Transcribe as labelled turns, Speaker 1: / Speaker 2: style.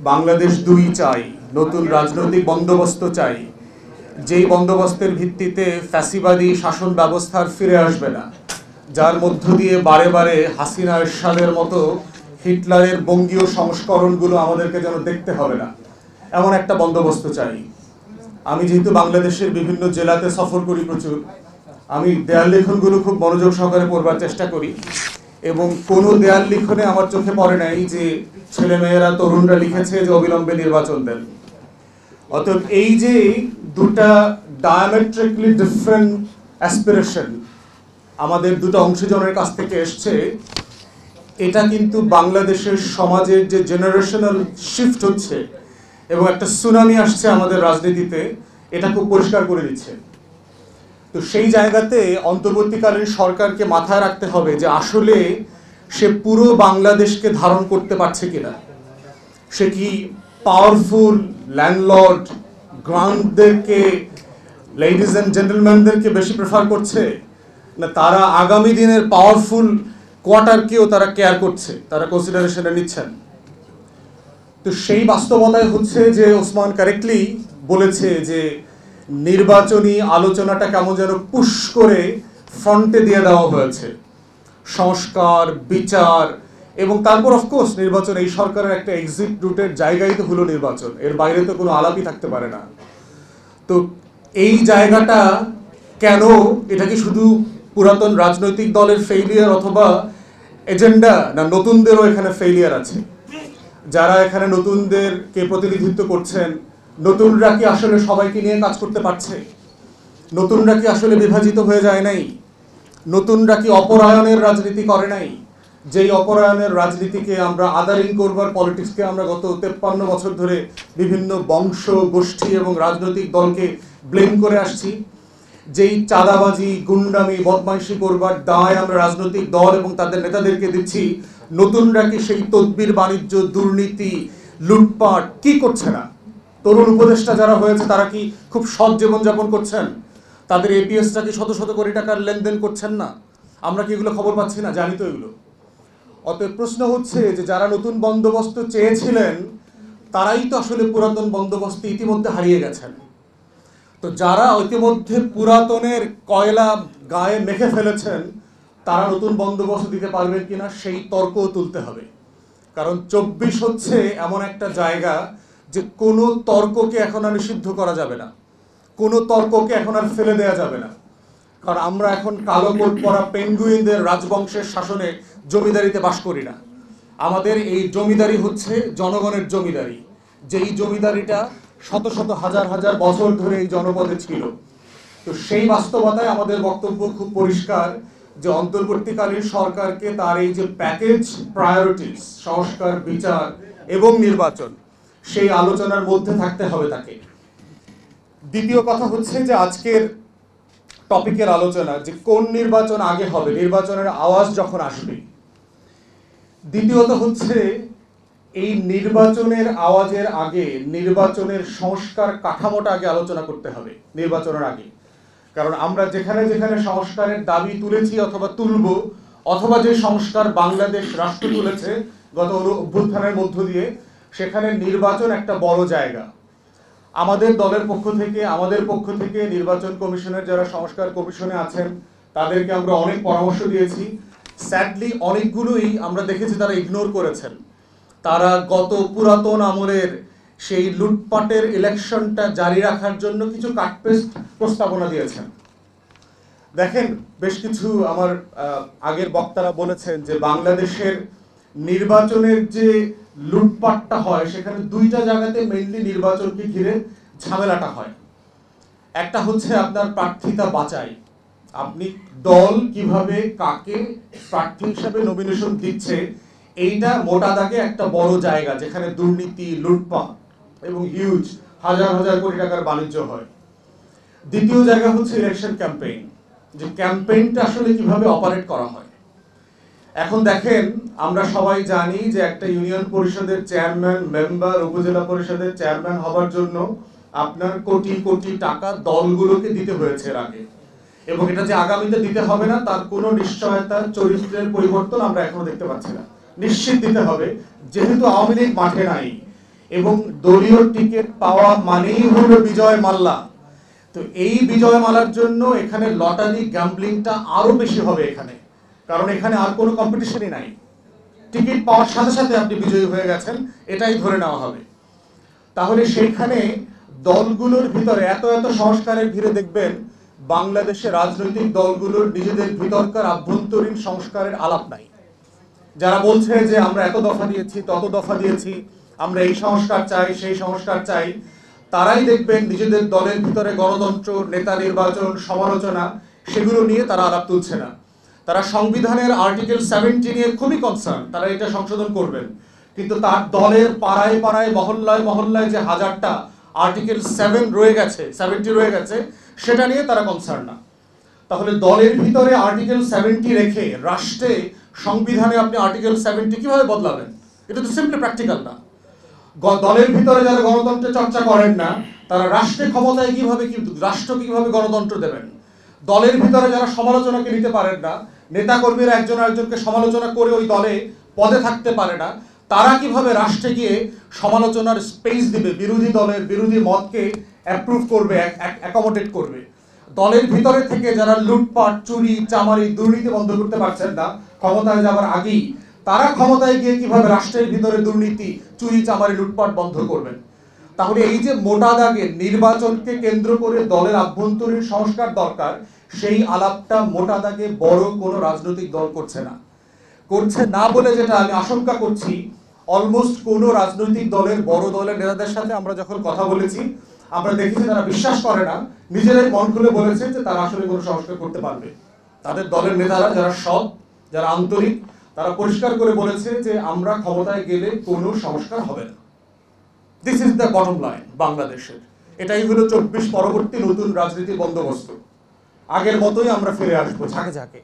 Speaker 1: বাংলাদেশ দুই চাই, নতুন রাজনৈতিক বন্দোবস্ত চাই, যেই বন্দোবস্তের ভিত্তিতে ফ্যাসিবাদী শাসন ব্যবস্থার ফিরে আসবে না, যার মধ্য দিয়ে বারে বারে হাসিনা এরশাদের মতো হিটলারের বঙ্গীয় সংস্করণগুলো আমাদেরকে যেন দেখতে হবে না, এমন একটা বন্দোবস্ত চাই। আমি যেহেতু বাংলাদেশের বিভিন্ন জেলাতে সফর করি প্রচুর, আমি দেয়াল লিখনগুলো খুব মনোযোগ সহকারে পড়বার চেষ্টা করি এবং কোনো দেয়াল লিখনে আমার চোখে পড়ে নাই যে ছেলেমেয়েরা তরুণরা লিখেছে যে অবিলম্বে নির্বাচন দেন। অতএব এই যে দুটা ডায়ামেট্রিকলি ডিফারেন্ট অ্যাসপিরেশন আমাদের দুটো অংশীজনের কাছ থেকে এসছে, এটা কিন্তু বাংলাদেশের সমাজের যে জেনারেশনাল শিফট হচ্ছে এবং একটা সুনামি আসছে আমাদের রাজনীতিতে, এটা খুব পরিষ্কার করে দিচ্ছে। তো সেই জায়গাতে অন্তর্বর্তীকালীন সরকারকে মাথায় রাখতে হবে যে আসলে সে পুরো বাংলাদেশকে ধারণ করতে পারছে কিনা। সে কি পাওয়ারফুল ল্যান্ডলর্ড গ্রান্টদেরকে, লেডিজ অ্যান্ড জেন্টলম্যানদেরকে বেশি প্রেফার করছে, না তারা আগামী দিনের পাওয়ারফুল কোয়ার্টারকেও তারা কেয়ার করছে, তারা কনসিডারেশনে নিচ্ছেন। তো সেই বাস্তবতায় হচ্ছে যে ওসমান কারেক্টলি বলেছে যে নির্বাচনী আলোচনাটা কেমন যেন পুশ করে ফ্রন্টে দিয়ে দেওয়া হয়েছে। সংস্কার, বিচার এবং তারপর অফকোর্স নির্বাচন, এই সরকারের একটা এক্সিট রুটের জায়গায় তো হলো নির্বাচন, এর বাইরে তো কোনো আলাপই থাকতে পারে না। তো এই জায়গাটা কেন, এটা কি শুধু পুরাতন রাজনৈতিক দলের ফেইলিয়ার অথবা এজেন্ডা, না নতুনদেরও এখানে ফেইলিয়ার আছে? যারা এখানে নতুনদেরকে প্রতিনিধিত্ব করছেন, নতুনরা কি আসলে সবাইকে নিয়ে কাজ করতে পারছে? নতুনরা কি আসলে বিভাজিত হয়ে যায় নাই? নতুনরা কি অপরায়ণের রাজনীতি করে নাই? যেই অপরায়ণের রাজনীতিকে আমরা আদারিং করবার পলিটিক্সকে আমরা গত 53 বছর ধরে বিভিন্ন বংশ, গোষ্ঠী এবং রাজনৈতিক দলকে ব্লেম করে আসছি, যেই চাঁদাবাজি, গুন্ডামি, বদমাইশি করবার দায় আমরা রাজনৈতিক দল এবং তাদের নেতাদেরকে দিচ্ছি, নতুনরা কি সেই তদবির বাণিজ্য, দুর্নীতি, লুটপাট কি করছে না? তরুণ উপদেষ্টা যারা হয়েছে তারা কি খুব সৎ জীবনযাপন করছেন? তাদের এপিএসটা কি শত শত কোটি টাকার লেনদেন করছেন না? আমরা কি এগুলো খবর পাচ্ছি না? জানি তো এগুলো। অতএব প্রশ্ন হচ্ছে যে যারা নতুন বন্দোবস্ত চেয়েছিলেন তারাই তো আসলে পুরাতন বন্দোবস্ত ইতিমধ্যে হারিয়ে গেছেন। তো যারা ইতিমধ্যে পুরাতনের কয়লা গায়ে মেখে ফেলেছেন তারা নতুন বন্দোবস্ত দিতে পারবেন কিনা সেই তর্কও তুলতে হবে। কারণ 24 হচ্ছে এমন একটা জায়গা যে কোনো তর্ককে এখন আর নিষিদ্ধ করা যাবে না, কোনো তর্ককে এখন আর ফেলে দেওয়া যাবে না। কারণ আমরা এখন কালো কোট পরা পেঙ্গুইনদের রাজবংশের শাসনে জমিদারিতে বাস করি না। আমাদের এই জমিদারি হচ্ছে জনগণের জমিদারি, যেই জমিদারিটা শত শত হাজার হাজার বছর ধরে এই জনপদে ছিল। তো সেই বাস্তবতায় আমাদের বক্তব্য খুব পরিষ্কার যে অন্তর্বর্তীকালীন সরকারকে তার এই যে প্যাকেজ প্রায়োরিটিস, সংস্কার, বিচার এবং নির্বাচন, সেই আলোচনার মধ্যে থাকতে হবে তাকে। দ্বিতীয় কথা হচ্ছে যে আজকের টপিকের আলোচনা যে কোন নির্বাচন আগে হবে, নির্বাচনের আওয়াজ যখন আসবে। দ্বিতীয়ত হচ্ছে এই নির্বাচনের আওয়াজের আগে নির্বাচনের সংস্কার কাঠামোটা আগে আলোচনা করতে হবে নির্বাচনের আগে। কারণ আমরা যেখানে যেখানে সংস্কারের দাবি তুলেছি অথবা তুলব, অথবা যে সংস্কার বাংলাদেশ রাষ্ট্র তুলেছে গত অভ্যুত্থানের মধ্য দিয়ে, সেখানে নির্বাচন একটা বড় জায়গা। আমাদের দলের পক্ষ থেকে, আমাদের পক্ষ থেকে নির্বাচন কমিশনের যারা সংস্কার কমিশনে আছেন তাদেরকে আমরা অনেক পরামর্শ দিয়েছি। স্যাডলি অনেকগুলোই আমরা দেখেছি তারা ইগনোর করেছেন। তারা গত পুরাতন আমলের সেই লুটপাটের ইলেকশনটা জারি রাখার জন্য কিছু কাটপেস্ট প্রস্তাবনা দিয়েছেন। দেখেন, বেশ কিছু আমার আগের বক্তারা বলেছেন যে বাংলাদেশের নির্বাচনের যে লুটপাটটা হয় সেখানে দুইটা জায়গাতে মেইনলি নির্বাচনকে ঘিরে ঝামেলাটা হয়। একটা হচ্ছে আপনার প্রার্থিতা বাছাই, আপনি দল কিভাবে কাকে প্রার্থী হিসাবে নমিনেশন দিচ্ছে, এইটা মোটা দাগে একটা বড় জায়গা যেখানে দুর্নীতি, লুটপাট এবং হিউজ হাজার হাজার কোটি টাকার বাণিজ্য হয়। দ্বিতীয় জায়গা হচ্ছে ইলেকশন ক্যাম্পেইন, যে ক্যাম্পেইনটা আসলে কিভাবে অপারেট করা হয়। এখন দেখেন, আমরা সবাই জানি যে একটা ইউনিয়ন পরিষদের চেয়ারম্যান, মেম্বার, উপজেলা পরিষদের চেয়ারম্যান হবার জন্য আপনার কোটি কোটি টাকা দলগুলোকে দিতে হয়েছে এর আগে, এবং এটা যে আগামীতে দিতে হবে না তার কোনো নিশ্চয়তা, চরিত্রের পরিবর্তন আমরা এখনো দেখতে পাচ্ছি না। নিশ্চিত দিতে হবে, যেহেতু আওয়ামী লীগ মাঠে নাই, এবং দলীয় টিকিট পাওয়া মানেই হলো বিজয় মাল্লা। তো এই বিজয় মালার জন্য এখানে লটারি গ্যাম্বলিংটা আরো বেশি হবে এখানে, কারণ এখানে আর কোনো কম্পিটিশনই নাই। টিকিট পাওয়ার সাথে সাথে আপনি বিজয়ী হয়ে গেছেন, এটাই ধরে নেওয়া হবে। তাহলে সেইখানে দলগুলোর ভিতরে এত এত সংস্কারের ভিড়ে দেখবেন বাংলাদেশে রাজনৈতিক দলগুলোর নিজেদের ভিতরকার আভ্যন্তরীণ সংস্কারের আলাপ নাই। যারা বলছে যে আমরা এত দফা দিয়েছি, তত দফা দিয়েছি, আমরা এই সংস্কার চাই, সেই সংস্কার চাই, তারাই দেখবেন নিজেদের দলের ভিতরে গণতন্ত্র, নেতা নির্বাচন, সমালোচনা, সেগুলো নিয়ে তারা আলাপ তুলছে না। তারা সংবিধানের আর্টিকেল 70 নিয়ে খুবই কনসার্ন, তারা এটা সংশোধন করবেন, কিন্তু তার দলের পাড়ায় পাড়ায়, মহল্লায় মহল্লায় যে হাজারটা আর্টিকেল 70 রয়ে গেছে সেটা নিয়ে তারা কনসার্ন না। তাহলে দলের ভিতরে আর্টিকেল 70 রেখে রাষ্ট্রে, সংবিধানে আপনি আর্টিকেল 70 কিভাবে বদলাবেন? এটা তো সিম্পলি প্র্যাকটিক্যাল না। দলের ভিতরে যারা গণতন্ত্রের চর্চা করেন না, তারা রাষ্ট্রে ক্ষমতায় রাষ্ট্র কিভাবে গণতন্ত্র দেবেন? দলের ভিতরে যারা সমালোচনাকে নিতে পারেন না, নেতাকর্মীরা একজন আরেকজনকে সমালোচনা করে ওই দলে পদে থাকতে পারে না, তারা কিভাবে রাষ্ট্রে গিয়ে সমালোচনার স্পেস দিবে, বিরোধী দলের বিরোধী মতকে অ্যাপ্রুভ করবে, অ্যাকোমোডেট করবে? দলের ভিতরে থেকে যারা লুটপাট, চুরি, চামারি, দুর্নীতি বন্ধ করতে পারছেন না ক্ষমতায় যাওয়ার আগেই, তারা ক্ষমতায় গিয়ে কিভাবে রাষ্ট্রের ভিতরে দুর্নীতি, চুরি, চামারি, লুটপাট বন্ধ করবেন? তাহলে এই যে মোটা দাগে নির্বাচনকে কেন্দ্র করে দলের আভ্যন্তরীণ সংস্কার দরকার, সেই আলাপটা মোটা দাগে বড় কোনো রাজনৈতিক দল করছে না বলে যেটা আমি আশঙ্কা করছি, অলমোস্ট কোনো রাজনৈতিক দলের, বড় দলের নেতাদের সাথে আমরা যখন কথা বলেছি, আমরা দেখেছি তারা বিশ্বাস করে না, নিজেরাই মন খুলে বলেছে যে তারা আসলে কোনো সংস্কার করতে পারবে। তাদের দলের নেতারা যারা সৎ, যারা আন্তরিক, তারা পরিষ্কার করে বলেছে যে আমরা ক্ষমতায় গেলে কোনো সংস্কার হবে না। This is the bottom line বাংলাদেশের। এটাই হলো 24 পরবর্তী নতুন রাজনীতির বন্দোবস্ত। আগের মতোই আমরা ফিরে আসবো ঝাঁকে ঝাঁকে।